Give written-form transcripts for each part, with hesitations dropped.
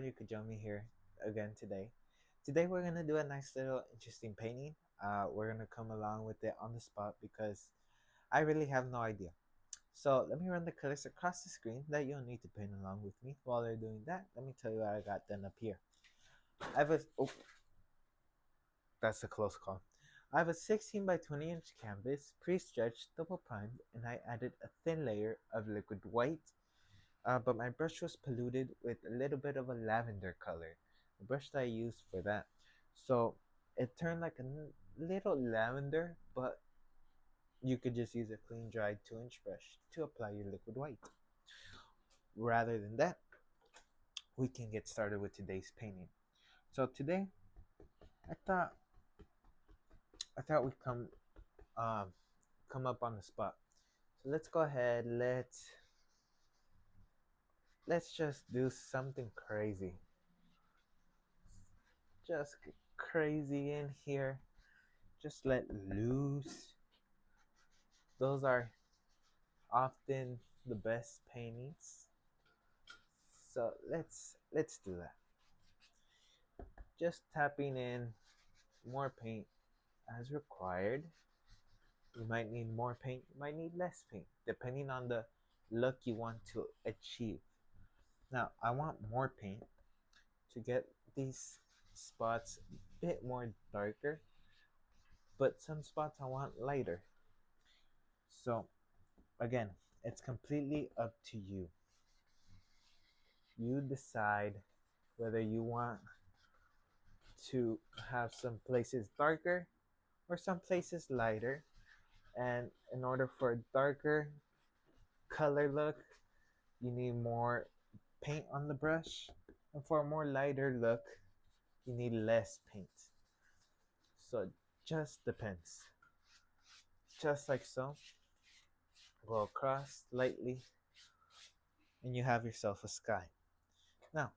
you could join me here again today. Today we're gonna do a nice little interesting painting. We're gonna come along with it on the spot because I really have no idea. So let me run the colors across the screen that you'll need to paint along with me. While they're doing that, let me tell you what I got done up here. I have a oh, that's a close call. I have a 16 by 20-inch canvas, pre-stretched, double primed, and I added a thin layer of liquid white. But my brush was polluted with a little bit of a lavender color, the brush that I used for that. So it turned like a little lavender, but you could just use a clean dried 2-inch brush to apply your liquid white. Rather than that, we can get started with today's painting. So today, I thought we'd come up on the spot. So let's go ahead. Let's just do something crazy. Just get crazy in here. Just let loose. Those are often the best paintings. So let's do that. Just tapping in more paint as required. You might need more paint, you might need less paint, depending on the look you want to achieve. Now, I want more paint to get these spots a bit more darker, but some spots I want lighter. So, again, it's completely up to you. You decide whether you want to have some places darker or some places lighter. And in order for a darker color look, you need more paint on the brush. And for a more lighter look, you need less paint. So it just depends. Just like so. Go across lightly and you have yourself a sky. Now,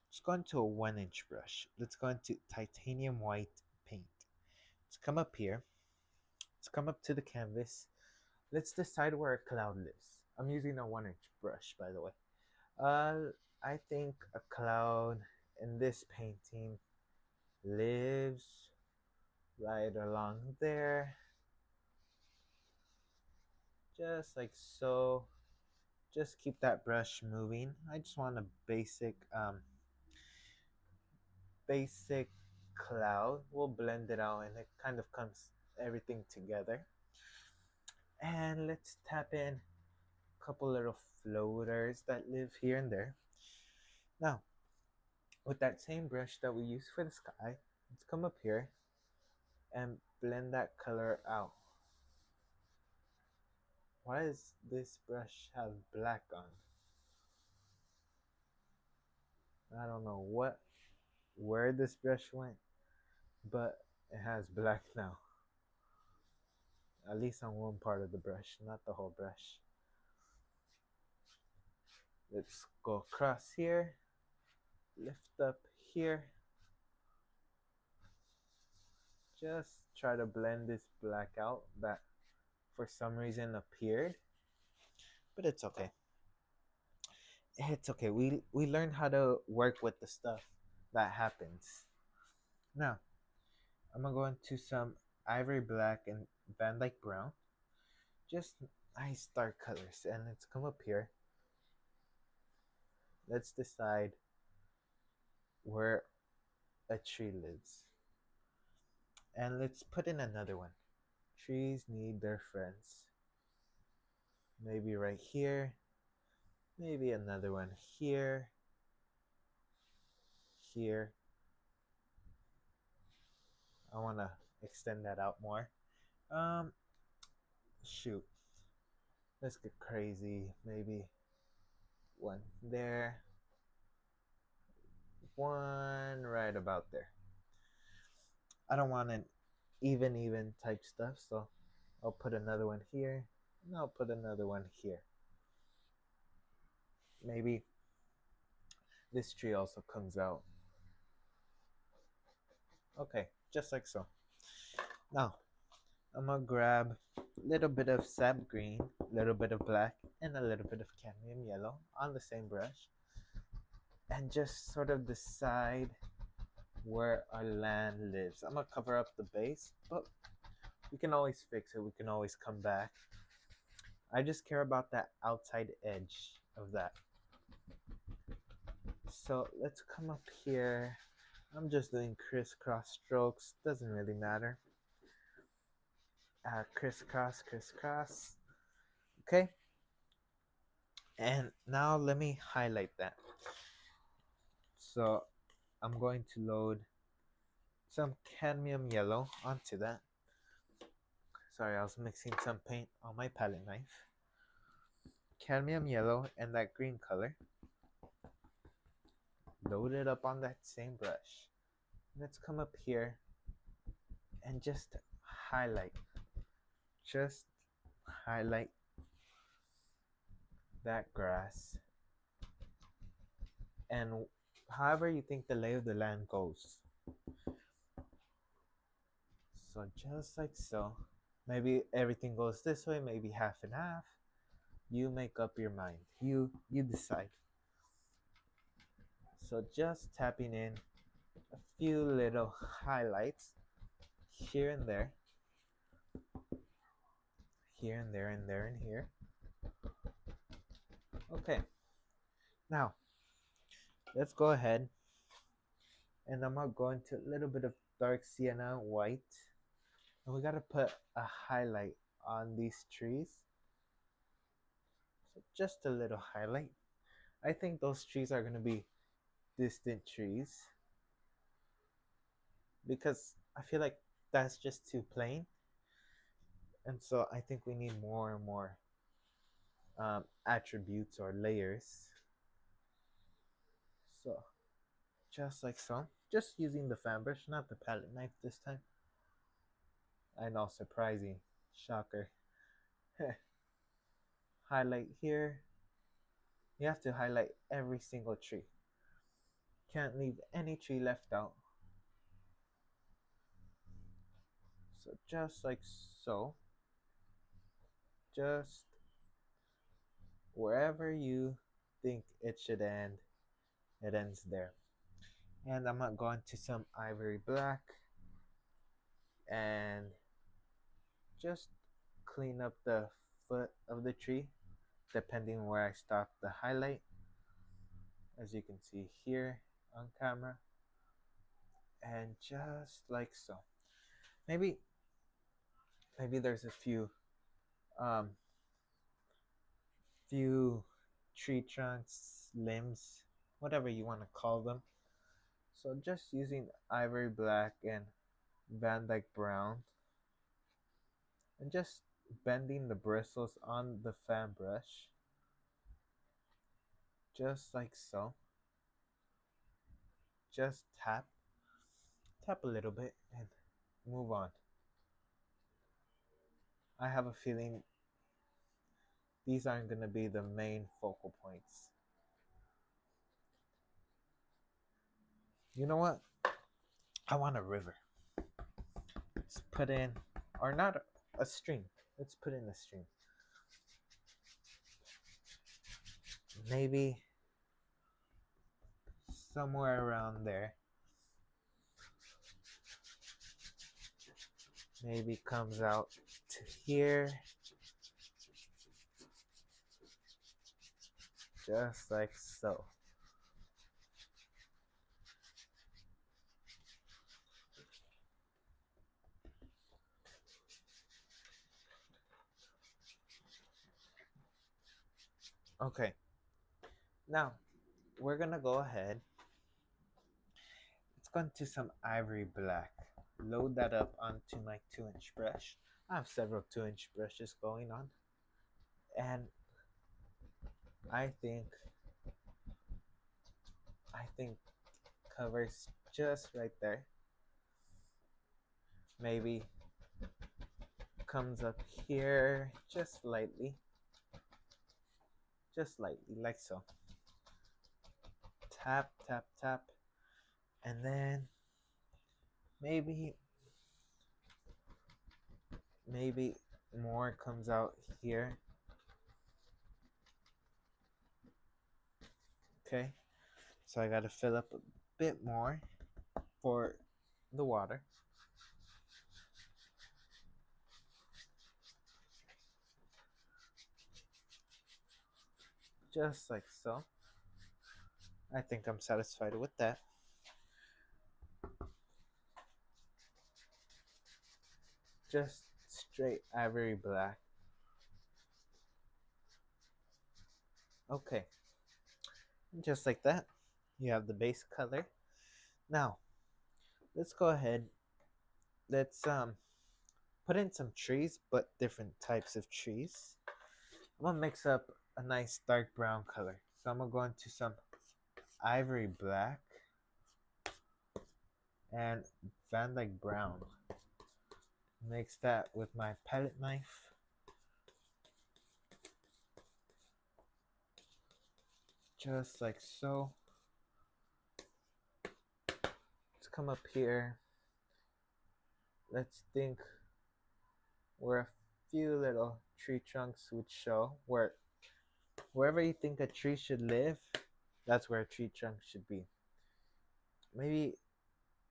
let's go into a 1-inch brush. Let's go into titanium white paint. Let's come up here. Let's come up to the canvas. Let's decide where a cloud lives. I'm using a 1-inch brush, by the way. I think a cloud in this painting lives right along there. Just like so. Just keep that brush moving. I just want a basic cloud. We'll blend it out and it kind of comes everything together. And let's tap in a couple little floaters that live here and there. Now, with that same brush that we used for the sky, let's come up here and blend that color out. Why does this brush have black on? I don't know where this brush went, but it has black now. At least on one part of the brush, not the whole brush. Let's go across here, lift up here. Just try to blend this black out that for some reason appeared, but it's okay. It's okay. We learned how to work with the stuff that happens. Now, I'm gonna go into some ivory black and Van Dyke brown. Just nice dark colors. And let's come up here. Let's decide where a tree lives. And let's put in another one. Trees need their friends. Maybe right here. Maybe another one here. Here. I want to extend that out more. Shoot. Let's get crazy. Maybe one there. One right about there. I don't want an even type stuff, so I'll put another one here, and I'll put another one here. Maybe this tree also comes out. Okay, just like so. Now, I'm gonna grab a little bit of sap green, a little bit of black, and a little bit of cadmium yellow on the same brush. and just sort of decide where our land lives. I'm gonna cover up the base, but we can always fix it. We can always come back. I just care about that outside edge of that. So let's come up here. I'm just doing crisscross strokes, doesn't really matter. Crisscross, crisscross. Okay. And now let me highlight that. So I'm going to load some cadmium yellow onto that. Sorry, I was mixing some paint on my palette knife. Cadmium yellow and that green color. Load it up on that same brush. Let's come up here and just highlight. Just highlight that grass. And however you think the lay of the land goes. So just like so. Maybe everything goes this way, maybe half and half. You make up your mind. You decide. So just tapping in a few little highlights here and there. Here and there and there and here. Okay. Now, let's go ahead and I'm gonna go into a little bit of dark sienna white. And we gotta put a highlight on these trees. So just a little highlight. I think those trees are gonna be distant trees because I feel like that's just too plain. And so I think we need more and more attributes or layers. So just like so. Just using the fan brush, not the palette knife this time. I know, surprising. Shocker. Highlight here. You have to highlight every single tree. Can't leave any tree left out. So just like so. Just wherever you think it should end, it ends there. And I'm going to go into some ivory black and just clean up the foot of the tree depending where I stop the highlight, as you can see here on camera. And just like so. Maybe there's a few tree trunks, limbs, whatever you want to call them. So just using ivory black and Van Dyke brown and just bending the bristles on the fan brush, just like so. Just tap a little bit and move on. I have a feeling these aren't going to be the main focal points. You know what? I want a river. Let's put in, or not a stream. Let's put in a stream. Maybe somewhere around there. Maybe comes out to here. Just like so. Okay. Now, we're gonna go ahead. Let's go into some ivory black. Load that up onto my 2-inch brush. I have several 2-inch brushes going on. And I think covers just right there. Maybe comes up here just lightly. Just lightly, like so. Tap, tap, tap. And then maybe more comes out here. Okay. So I gotta fill up a bit more for the water. Just like so. I think I'm satisfied with that. Just straight ivory black. Okay, just like that. You have the base color. Now, let's go ahead. Let's put in some trees, but different types of trees. I'm gonna mix up a nice dark brown color. So I'm gonna go into some ivory black and Van Dyke brown. Mix that with my palette knife. Just like so. Let's come up here. Let's think where a few little tree trunks would show. Wherever you think a tree should live, that's where a tree trunk should be. Maybe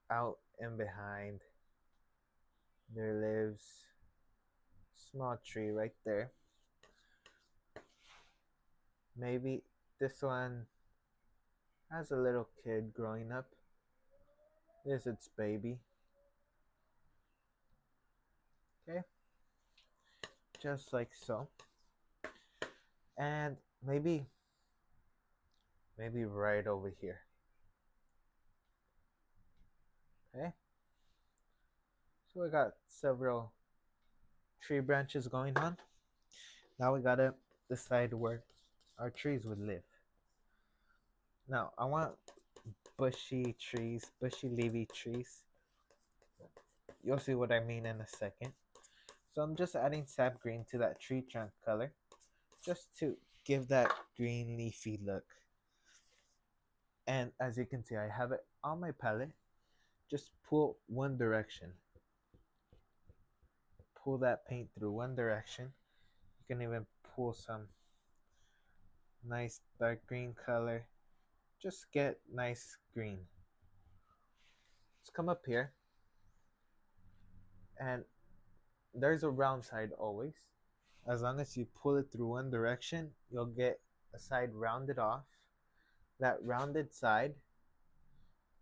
out and behind there lives a small tree right there. Maybe this one has a little kid growing up. This is its baby. Okay, just like so. And maybe right over here. Okay, so we got several tree branches going on. Now we gotta decide where our trees would live. Now I want bushy trees, bushy leafy trees. You'll see what I mean in a second. So I'm just adding sap green to that tree trunk color just to give that green leafy look. And as you can see, I have it on my palette. Just pull one direction. Pull that paint through one direction. You can even pull some nice dark green color. Just get nice green. Let's come up here. And there's a round side always. As long as you pull it through one direction, you'll get a side rounded off. That rounded side,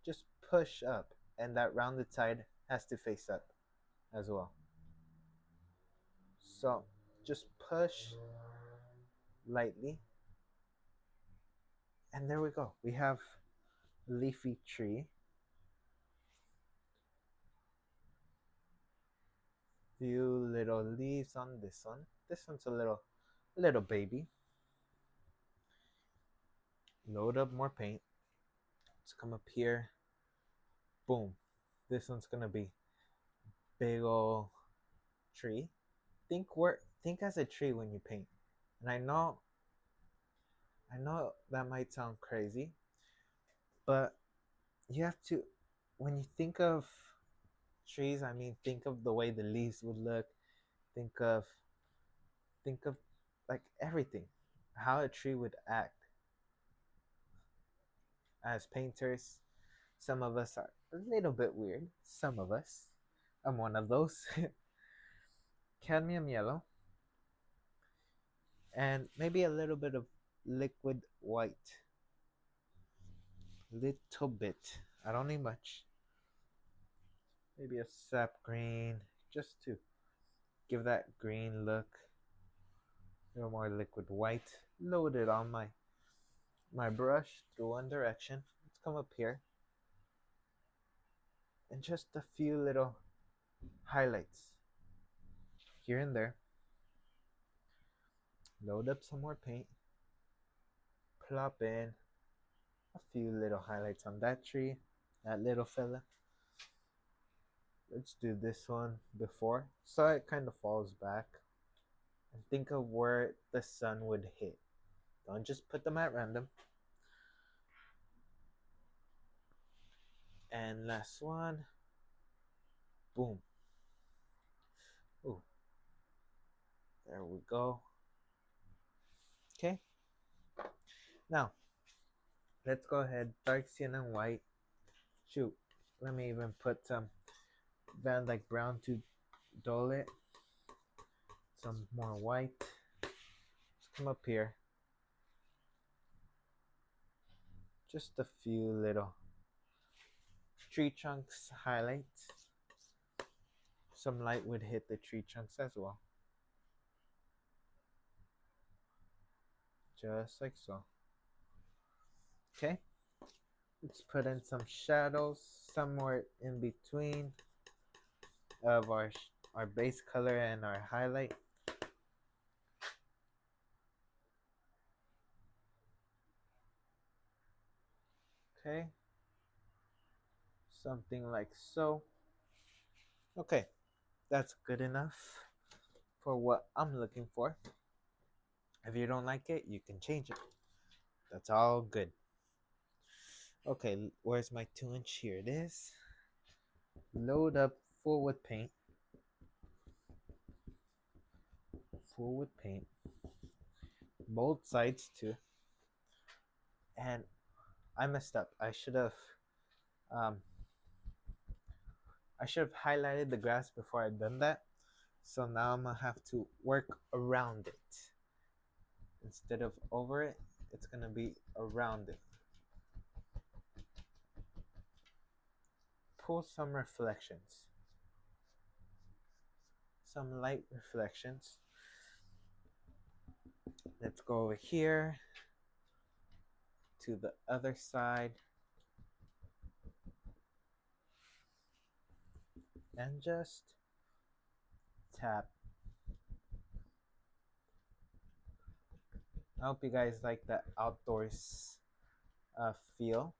just push up, and that rounded side has to face up as well. So just push lightly, and there we go. We have a leafy tree. Few little leaves on this one. This one's a little baby. Load up more paint. Let's come up here. Boom. This one's gonna be big ol' tree. Think as a tree when you paint. And I know that might sound crazy, but you have to when you trees, I mean think of the way the leaves would look. Think of think of like everything. How a tree would act. As painters, some of us are a little bit weird. Some of us. I'm one of those. Cadmium yellow. And maybe a little bit of liquid white. Little bit. I don't need much. Maybe a sap green, just to give that green look. A little more liquid white. Load it on my brush through one direction. Let's come up here. And just a few little highlights here and there. Load up some more paint. Plop in a few little highlights on that tree, that little fella. Let's do this one before, so it kind of falls back. And think of where the sun would hit. Don't just put them at random. And last one. Boom. Ooh. There we go. Okay. Now, Let's go ahead, dark sienna and white. Shoot, let me even put some Van Dyke brown to dull it. Some more white. Let's come up here. Just a few little tree trunks highlights. Some light would hit the tree trunks as well. Just like so. Okay. Let's put in some shadows somewhere in between of our base color and our highlight. Okay. Something like so. Okay. That's good enough for what I'm looking for. If you don't like it, you can change it. That's all good. Okay, where's my 2-inch? Here it is. Load up full with paint. Full with paint. Both sides too. And I messed up. Um, I should have highlighted the grass before I'd done that. So now I'm gonna have to work around it. Instead of over it, it's gonna be around it. Pull some reflections. Some light reflections. Let's go over here to the other side and just tap. I hope you guys like that outdoors feel.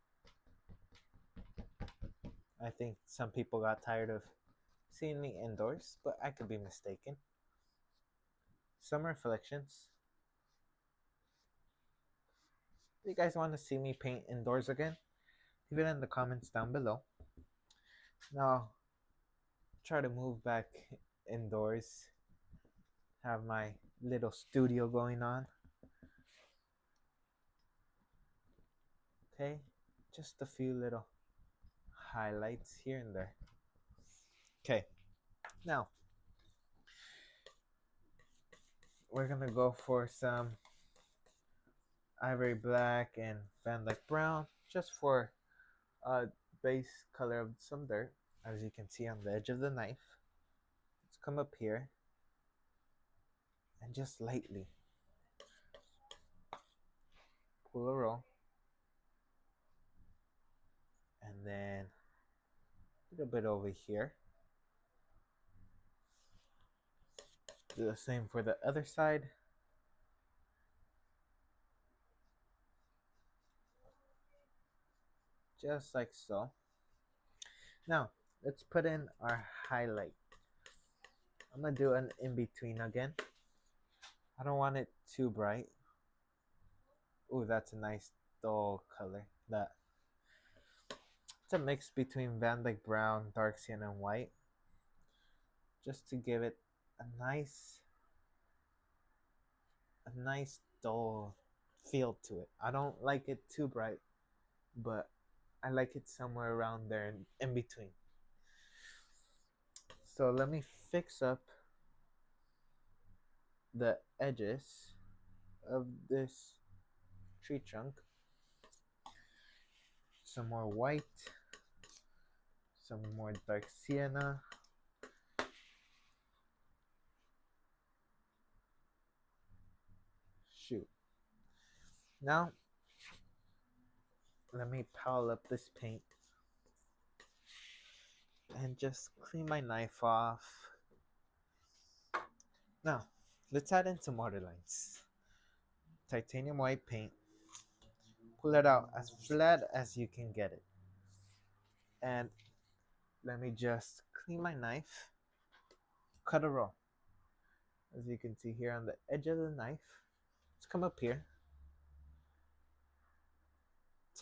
I think some people got tired of seeing me indoors, but I could be mistaken. Some reflections. Do you guys want to see me paint indoors again? Leave it in the comments down below. Now, try to move back indoors. Have my little studio going on. Okay, just a few little highlights here and there. Okay, now we're gonna go for some ivory black and Van Dyke brown, just for a base color of some dirt, as you can see on the edge of the knife. Let's come up here and just lightly pull a roll, and then a little bit over here. Do the same for the other side. Just like so. Now, let's put in our highlight. I'm gonna do an in-between again. I don't want it too bright. Ooh, that's a nice dull color. That it's a mix between Van Dyke brown, dark sienna, and white. Just to give it a nice dull feel to it. I don't like it too bright, but I like it somewhere around there in between. So let me fix up the edges of this tree trunk. Some more white, some more dark sienna. Shoot. Now, let me pile up this paint and just clean my knife off. Now, let's add in some water lines. Titanium white paint. Pull it out as flat as you can get it. And let me just clean my knife. Cut a roll. As you can see here on the edge of the knife. Let's come up here.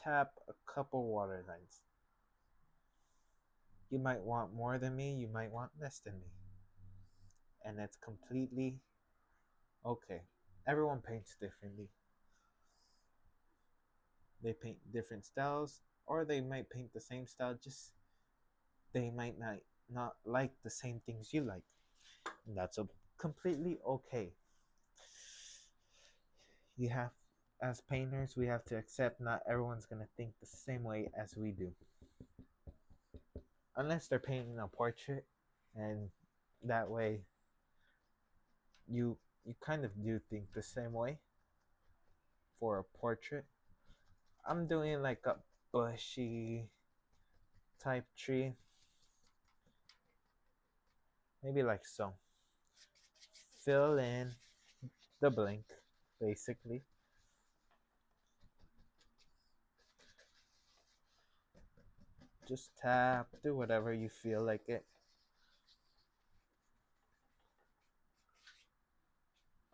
Tap a couple water lines. You might want more than me, you might want less than me. And that's completely okay. Everyone paints differently. They paint different styles, or they might paint the same style, just they might not like the same things you like. And that's completely okay. You have, as painters, we have to accept not everyone's gonna think the same way as we do. Unless they're painting a portrait, and that way you kind of do think the same way for a portrait. I'm doing like a bushy type tree, maybe like so. Fill in the blank, basically. Just tap, do whatever you feel like it.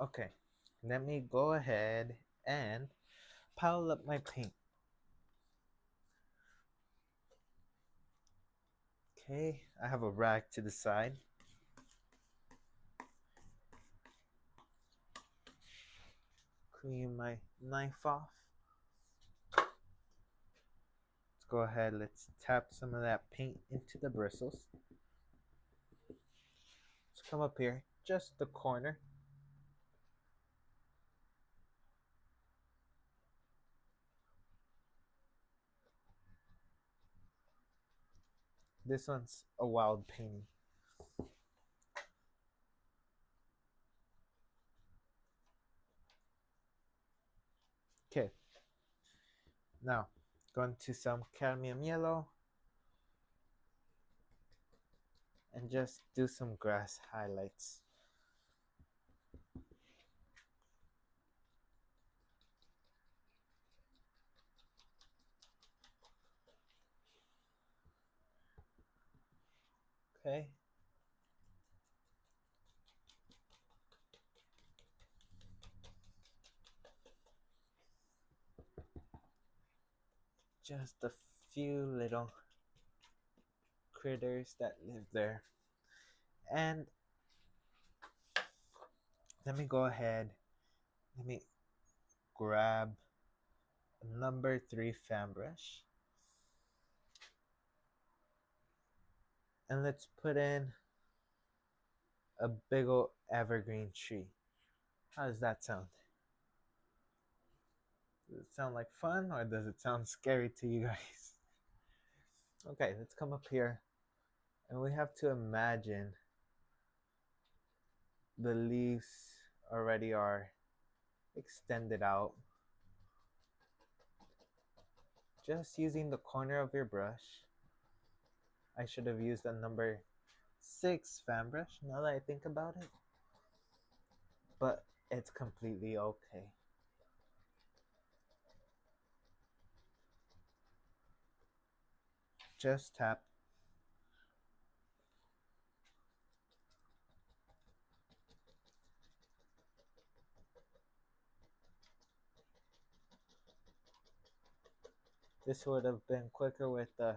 Okay, let me go ahead and pile up my paint. Okay, I have a rag to the side. Clean my knife off. Let's go ahead, let's tap some of that paint into the bristles. Let's come up here, just the corner. This one's a wild painting. Okay, now going to some cadmium yellow and just do some grass highlights. Okay. Just a few little critters that live there. And let me go ahead, let me grab a number 3 fan brush. And let's put in a big old evergreen tree. How does that sound? Does it sound like fun or does it sound scary to you guys? Okay, let's come up here and we have to imagine the leaves already are extended out. Just using the corner of your brush. I should have used a number 6 fan brush now that I think about it. But it's completely okay. Just tap. This would have been quicker with the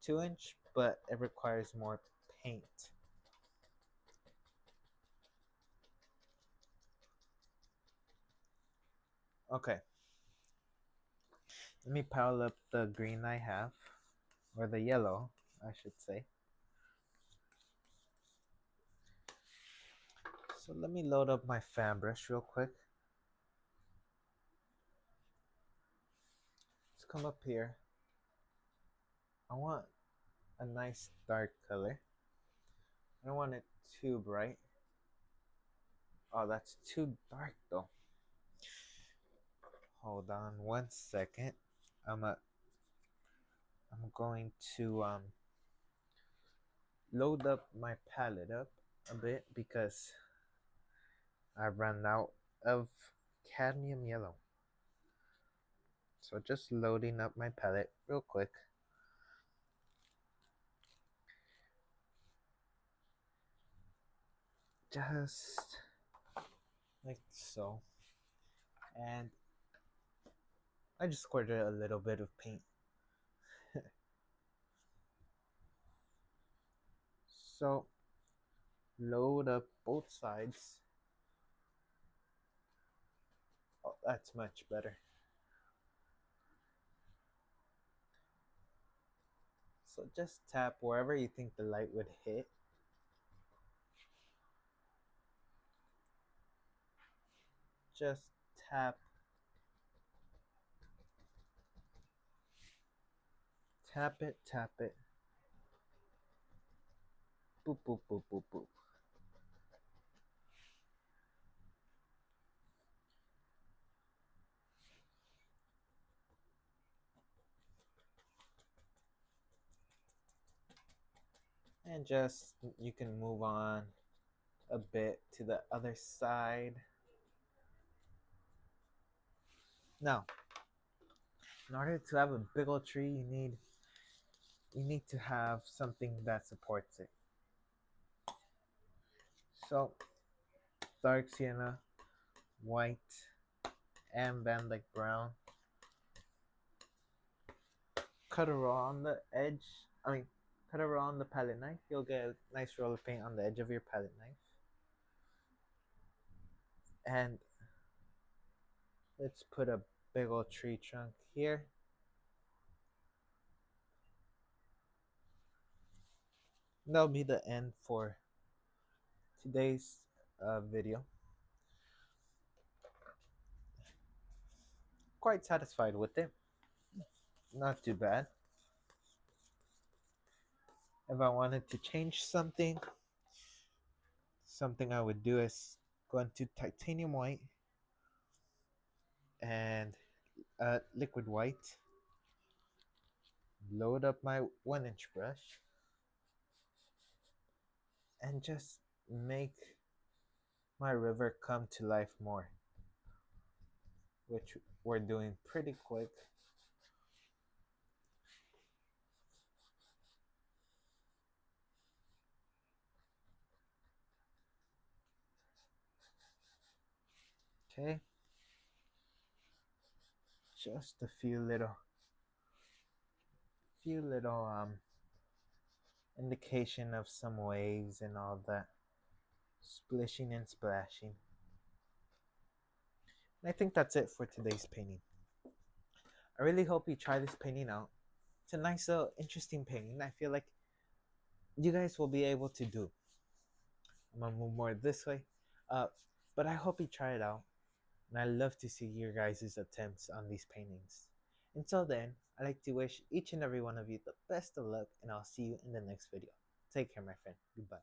2-inch, but it requires more paint. Okay. Let me pile up the green I have, or the yellow, I should say. So let me load up my fan brush real quick. Let's come up here. I want a nice dark color. I don't want it too bright. Oh, that's too dark though. Hold on 1 second. I'm going to load up my palette up a bit because I ran out of cadmium yellow. So just loading up my palette real quick. Just like so. And I just squirted a little bit of paint. So load up both sides. Oh, that's much better. So just tap wherever you think the light would hit. Just tap, tap it. Boop, boop, boop, boop, boop. And just, you can move on a bit to the other side. Now, in order to have a big old tree, you need to have something that supports it. So, dark sienna, white, and Van Dyke brown. Cut a roll on the edge. Cut a roll on the palette knife. You'll get a nice roll of paint on the edge of your palette knife. And let's put a big old tree trunk here. That'll be the end for today's video. Quite satisfied with it. Not too bad. If I wanted to change something I would do is go into titanium white and liquid white, load up my 1-inch brush, and just make my river come to life more, which we're doing pretty quick. Okay, just a few little indication of some waves and all that, splishing and splashing. And I think that's it for today's painting. I really hope you try this painting out. It's a nice little interesting painting. I feel like you guys will be able to do. I'm gonna move more this way. Uh, but I hope you try it out. And I love to see your guys' attempts on these paintings. Until then, I'd like to wish each and every one of you the best of luck, and I'll see you in the next video. Take care, my friend. Goodbye.